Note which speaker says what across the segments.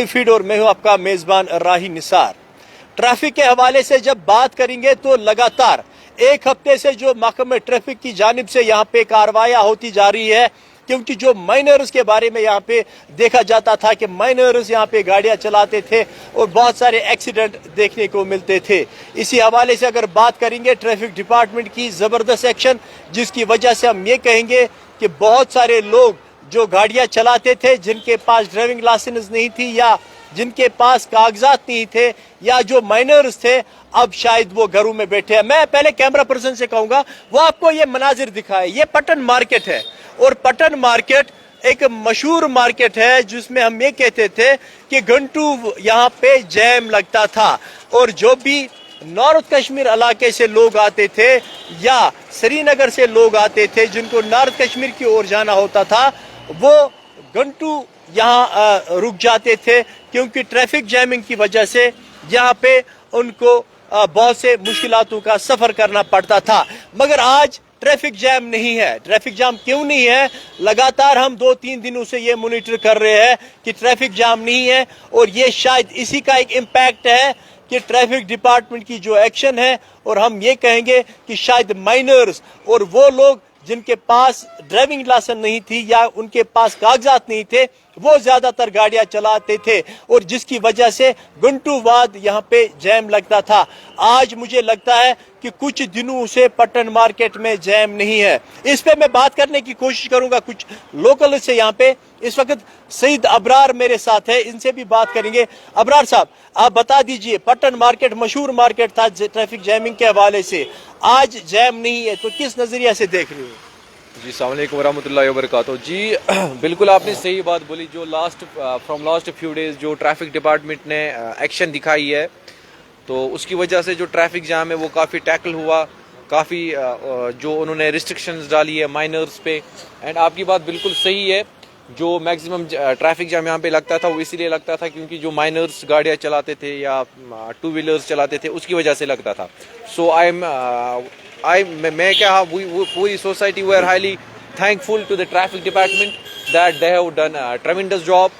Speaker 1: Feed और मैं हूं आपका मेजबान राही निसार। ट्रैफिक के हवाले से जब बात करेंगे तो लगातार एक हफ्ते से जो महकमे ट्रैफिक की जानिब से यहाँ पे कार्रवाइयाँ होती जा रही है, क्योंकि जो माइनर्स के बारे में यहाँ पे देखा जाता था कि माइनर्स यहाँ पे गाड़ियाँ चलाते थे और बहुत सारे एक्सीडेंट देखने को मिलते थे। इसी हवाले से अगर बात करेंगे ट्रैफिक डिपार्टमेंट की ज़बरदस्त एक्शन, जिसकी वजह से हम ये कहेंगे कि बहुत सारे लोग जो गाड़ियाँ चलाते थे जिनके पास ड्राइविंग लाइसेंस नहीं थी या जिनके पास कागजात नहीं थे या जो माइनर्स थे, अब शायद वो घरों में बैठे हैं। मैं पहले कैमरा पर्सन से कहूँगा वो आपको ये मनाजिर दिखाए। ये पटन मार्केट है और पटन मार्केट एक मशहूर मार्केट है जिसमें हम ये कहते थे कि घंटों यहाँ पे जैम लगता था और जो भी नॉर्थ कश्मीर इलाके से लोग आते थे या श्रीनगर से लोग आते थे जिनको नॉर्थ कश्मीर की ओर जाना होता था, वो घंटों यहाँ रुक जाते थे, क्योंकि ट्रैफिक जैमिंग की वजह से यहाँ पे उनको बहुत से मुश्किलातों का सफर करना पड़ता था। मगर आज ट्रैफिक जैम नहीं है। ट्रैफिक जाम क्यों नहीं है? लगातार हम 2-3 दिनों से ये मॉनिटर कर रहे हैं कि ट्रैफिक जाम नहीं है, और ये शायद इसी का एक इम्पैक्ट है कि ट्रैफिक डिपार्टमेंट की जो एक्शन है। और हम ये कहेंगे कि शायद माइनर्स और वो लोग जिनके पास ड्राइविंग लाइसेंस नहीं थी या उनके पास कागजात नहीं थे, वो ज्यादातर गाड़ियां चलाते थे और जिसकी वजह से घंटों बाद यहाँ पे जैम लगता था। आज मुझे लगता है कि कुछ दिनों से पटन मार्केट में जैम नहीं है। इस पे मैं बात करने की कोशिश करूंगा कुछ लोकल से। यहाँ पे इस वक्त सईद अबरार मेरे साथ है, इनसे भी बात करेंगे। अबरार साहब, आप बता दीजिए, पटन मार्केट मशहूर मार्केट था ट्रैफिक जैमिंग के हवाले से, आज जैम नहीं है, तो किस नजरिया से देख रहे हो?
Speaker 2: जी अस्सलाम वालेकुम वरहमतुल्लाहि वबरकातुहू। जी बिल्कुल आपने सही बात बोली। जो फ्रॉम लास्ट फ्यू डेज जो ट्रैफिक डिपार्टमेंट ने एक्शन दिखाई है, तो उसकी वजह से जो ट्रैफिक जाम है वो काफ़ी टैकल हुआ, काफ़ी जो उन्होंने रिस्ट्रिक्शंस डाली है माइनर्स पे। एंड आपकी बात बिल्कुल सही है, जो मैक्सिमम ट्रैफिक जाम यहाँ पे लगता था वो इसीलिए लगता था क्योंकि जो माइनर्स गाड़ियाँ चलाते थे या टू व्हीलर्स चलाते थे उसकी वजह से लगता था। सो मैं क्या, पूरी society we are highly thankful to the traffic department that they have done tremendous job.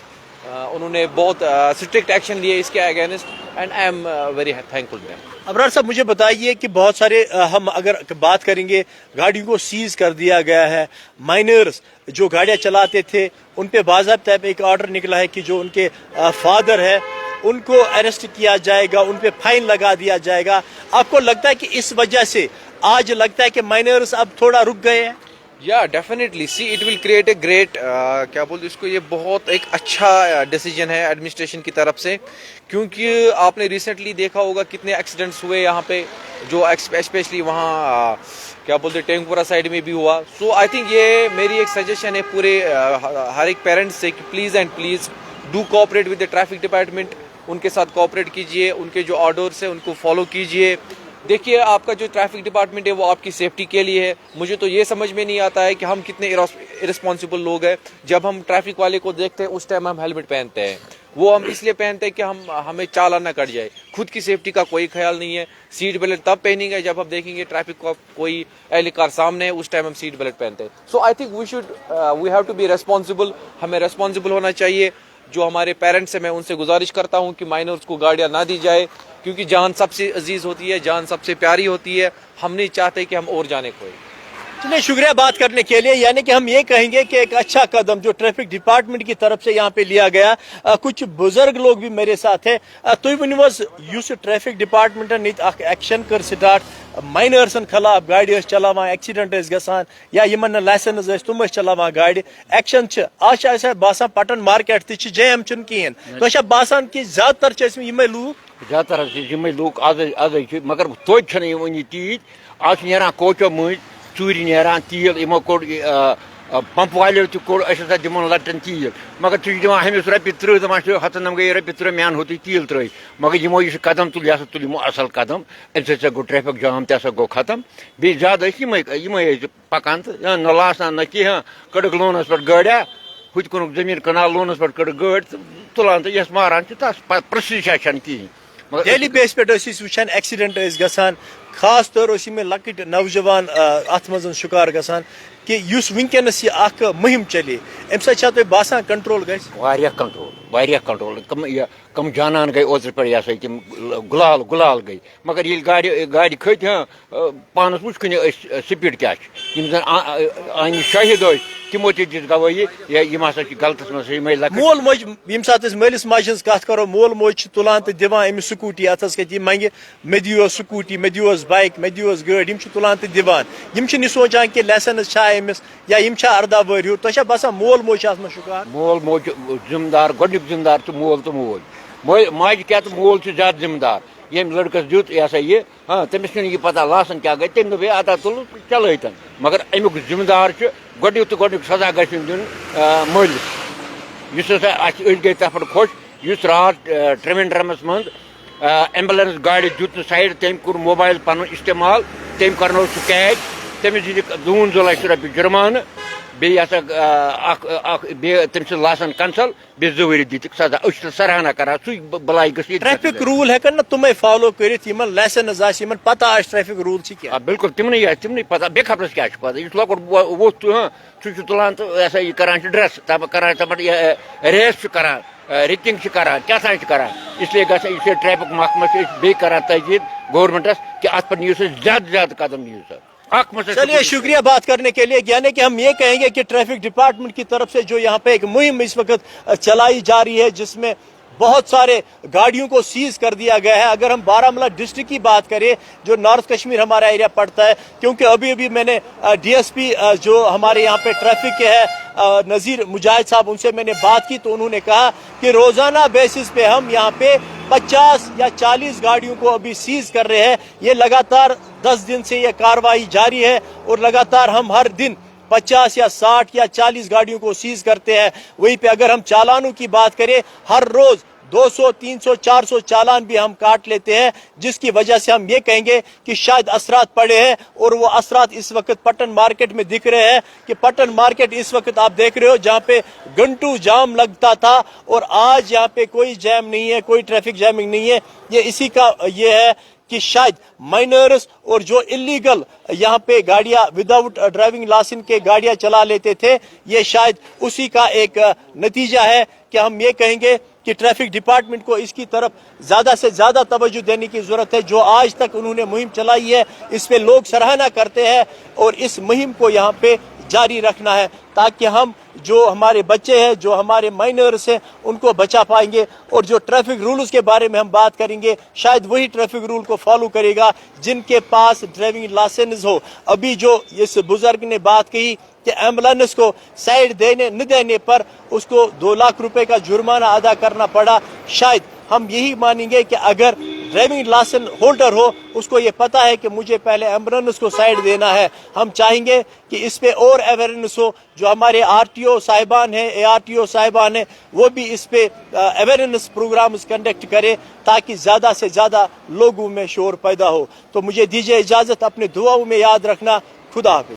Speaker 2: उन्होंने बहुत स्ट्रिक्ट एक्शन लिए इसके against and I am very thankful to them.
Speaker 1: Abrar साहब, मुझे बताइए कि बहुत सारे हम अगर बात करेंगे, गाड़ियों को सीज कर दिया गया है। माइनर्स जो गाड़ियां चलाते थे उन पे बाज़ाब्ता एक ऑर्डर निकला है कि जो उनके फादर है उनको अरेस्ट किया जाएगा, उन पे फाइन लगा दिया जाएगा। आपको लगता है कि इस वजह से आज लगता है कि माइनर्स अब थोड़ा रुक गए हैं?
Speaker 2: या definitely see it will create a great क्या बोलते इसको, ये बहुत एक अच्छा डिसीजन है एडमिनिस्ट्रेशन की तरफ से, क्योंकि आपने रिसेंटली देखा होगा कितने एक्सीडेंट्स हुए यहाँ पे, जो स्पेशली वहाँ क्या बोलते टेंगपुरा साइड में भी हुआ। सो आई थिंक ये मेरी एक सजेशन है पूरे हर एक पेरेंट्स से कि please and please do cooperate with the traffic department, उनके साथ कोऑपरेट कीजिए, उनके जो ऑर्डर्स है उनको फॉलो कीजिए। देखिए, आपका जो ट्रैफिक डिपार्टमेंट है वो आपकी सेफ्टी के लिए है। मुझे तो ये समझ में नहीं आता है कि हम कितने इररिस्पॉन्सिबल लोग हैं। जब हम ट्रैफिक वाले को देखते हैं उस टाइम हम हेलमेट पहनते हैं, वो हम इसलिए पहनते हैं कि हमें चालान ना कट जाए। खुद की सेफ्टी का कोई ख्याल नहीं है। सीट बेल्ट तब पहनेंगे जब हम देखेंगे ट्रैफिक का कोई एहलकार सामने है, उस टाइम हम सीट बेल्ट पहनते हैं। So I think we have to be responsible, हमें रेस्पॉन्सिबल होना चाहिए। जो हमारे पेरेंट्स हैं मैं उनसे गुजारिश करता हूँ कि माइनर्स को गाड़ियाँ ना दी जाए, क्योंकि जान सबसे अजीज होती है, जान सबसे प्यारी होती है। हम नहीं चाहते कि हम और जाने खोए।
Speaker 1: चलिए, शुक्रिया बात करने के लिए। यानी कि हम ये कहेंगे कि एक अच्छा कदम जो ट्रैफिक डिपार्टमेंट की तरफ से यहाँ पे लिया गया। कुछ बुजुर्ग लोग भी मेरे साथ है। तुम वन ट्रैफिक डिपार्टमेंट एक्शन कर स्टार्ट माइनर्सन खिलाफ गाड़ी चलावान, एक्सीडेंट गसान या यमन लाइसेंस तुम चलावान गाड़ी, एक्शन आज बसान पटन मार्केट ती जैम कहें, तो बसान कि ज्यादातर यमे लूक,
Speaker 3: ज्यादातर यमे लूक आज मगर तोत वन तीत आज नीरान कोचो मज चूरी नीरान तील, यमो कोड़ पंप वाले कोड़ दिमन लटन तील, मगर तुम हमिस रपि 30 दपान हतन गई रपि 30 मैन होती तील त्र, मगर यमो यह कदम तुल यह तुल असल कदम, अमे गो ट्रैफिक जाम तह गो खत्म। बे ज्यादा यम पकान तो न लासान न कह कड़क लोनस पे गाड़िया, हुत कुन जमीन कनाल लोनस पे कड़ गाड़ तुलान तो यस मारान तस प्रोसीजर कहें।
Speaker 1: डेली बेस पे वुचान एक्सीडेंट गसान, خاص طور میں لکٹ نوجوان ات مزن شکار گژھان کہ یس ونکس یہ اخ مہم چلے ام سا تہ باسان کنٹرول گژھِ
Speaker 3: واریاہ کنٹرول کم جانان گئی اوتر پہ یہ سا تم گلال گئی مگر یہ گاڑی کھت پانس وچ کن سپیڈ کیا ان شاہد تمو تہ دس گوٲیی یم ہسا غلطس مز
Speaker 1: مول موج یم سات مالس ماجہ ہز کت کرو مول موج تلان تو دان امس سکوٹی اتھس کت منگہ مے دیو سکوٹی مے دیو بائک مے دیو گاڑی تلان تو دان یم یہ سوچان کہ لائسنس امس یا یم 18 وہر تہ باسان مول موج ات مز شکار
Speaker 3: مول موج ذمہ دار گۄڈنیُک ذمہ دار تو موج ماجہ کیا تو مول زیادہ ذمہ دار یم لڑکس دیت یہ سا یہ ہاں تمس یہ پتہ لاسن کیا گئی تم دے ادا تل چلتن مگر امیک ذمہ دار گۄڈنیُک تو گۄڈنیُک سزا گژھِ دین مٲلِس یُس ہسا أسۍ گٔے تتھ پٮ۪ٹھ خۄش یُس رات ٹرٛیوینڈرمس منٛز ایمبولینس گاڑِ دیُت نہٕ سایڈ تٔمۍ کوٚر موبایل پنُن استعمال تٔمۍ کرنو سُہ کیچ تٔمِس دِتِکھ 2 لچھ رۄپیہِ جُرمانہٕ بیٚیہِ ہسا بیٚیہِ تٔمۍ سٕنٛز لاسن کنسل بیٚیہِ 2 ؤری دِتِکھ سزا أسۍ چھِ سراہنا کران سُے بلاے گٔژھ
Speaker 1: ٹریفک رول ہیکن نا تمے فالو کرت یمن لائسنس آس یمن پتہ آس ٹریفک رول کیا
Speaker 3: بالکل تمنٕے پتہ بے خبرس کیا پتہ یُس لۄکُٹ ووٚتھ سُہ چھُ تُلان تہٕ یہ سا یہِ کران چھُ ڈرس کران تپن ریس چھُ کران ریکنگ چھِ کران کیٛاہ تام چھِ کران اس لیے گژھِ یہِ ٹریفک محکمس چھِ أسۍ بیٚیہِ کران تجویٖز گورمنٹس کہ اتھ پٮ۪ٹھ نِیو سا زیادٕ قدم نِیو سا.
Speaker 1: چلیے شکریہ بات کرنے کے لیے یعنی کہ ہم یہ کہیں گے کہ ٹریفک ڈپارٹمنٹ کی طرف سے جو یہاں پہ ایک مہم اس وقت چلائی جا رہی ہے جس میں بہت سارے گاڑیوں کو سیز کر دیا گیا ہے. اگر ہم بارہمولہ ڈسٹرکٹ کی بات کریں جو نارتھ کشمیر ہمارا ایریا پڑتا ہے کیونکہ ابھی میں نے ڈی ایس پی جو ہمارے یہاں پہ ٹریفک کے ہے نذیر مجاہد صاحب ان سے میں نے بات کی تو انہوں نے کہا کہ روزانہ بیسس پہ ہم یہاں پہ 50 یا 40 گاڑیوں کو ابھی سیز کر رہے ہیں. یہ لگاتار 10 دن سے یہ کارروائی جاری ہے اور لگاتار ہم ہر دن 50 یا 60 یا 40 گاڑیوں کو سیز کرتے ہیں. وہیں پہ اگر ہم چالانوں کی بات کریں ہر روز 200 300 400 چالان بھی ہم کاٹ لیتے ہیں جس کی وجہ سے ہم یہ کہیں گے کہ شاید اثرات پڑے ہیں اور وہ اثرات اس وقت پٹن مارکیٹ میں دکھ رہے ہیں کہ پٹن مارکیٹ اس وقت آپ دیکھ رہے ہو جہاں پہ گھنٹوں جام لگتا تھا اور آج یہاں پہ کوئی جام نہیں ہے کوئی ٹریفک جیمنگ نہیں ہے. یہ اسی کا یہ ہے کہ شاید مائنرز اور جو انلیگل یہاں پہ گاڑیاں وداؤٹ ڈرائیونگ لائسنس کے گاڑیاں چلا لیتے تھے یہ شاید اسی کا ایک نتیجہ ہے کہ ہم یہ کہیں گے کہ ٹریفک ڈپارٹمنٹ کو اس کی طرف زیادہ سے زیادہ توجہ دینے کی ضرورت ہے. جو آج تک انہوں نے مہم چلائی ہے اس پہ لوگ سراہنا کرتے ہیں اور اس مہم کو یہاں پہ جاری رکھنا ہے تاکہ ہم جو ہمارے بچے ہیں جو ہمارے مائنرز ہیں ان کو بچا پائیں گے اور جو ٹریفک رولز کے بارے میں ہم بات کریں گے شاید وہی ٹریفک رول کو فالو کرے گا جن کے پاس ڈرائیونگ لائسنس ہو. ابھی جو اس بزرگ نے بات کہی کہ ایمبولینس کو سائڈ دینے نہ دینے پر اس کو 2 لاکھ روپے کا جرمانہ ادا کرنا پڑا. شاید ہم یہی مانیں گے کہ اگر ڈرائیونگ لائسنس ہولڈر ہو اس کو یہ پتا ہے کہ مجھے پہلے ایمبولینس کو سائڈ دینا ہے. ہم چاہیں گے کہ اس پہ اور اویئرنیس ہو. جو ہمارے آر ٹی او صاحبان ہیں اے آر ٹی او صاحبان ہیں وہ بھی اس پہ اویئرنیس پروگرامز کنڈکٹ کرے تاکہ زیادہ سے زیادہ لوگوں میں شعور پیدا ہو. تو مجھے دیجیے اجازت, اپنے دعاؤں میں یاد رکھنا. خدا حافظ.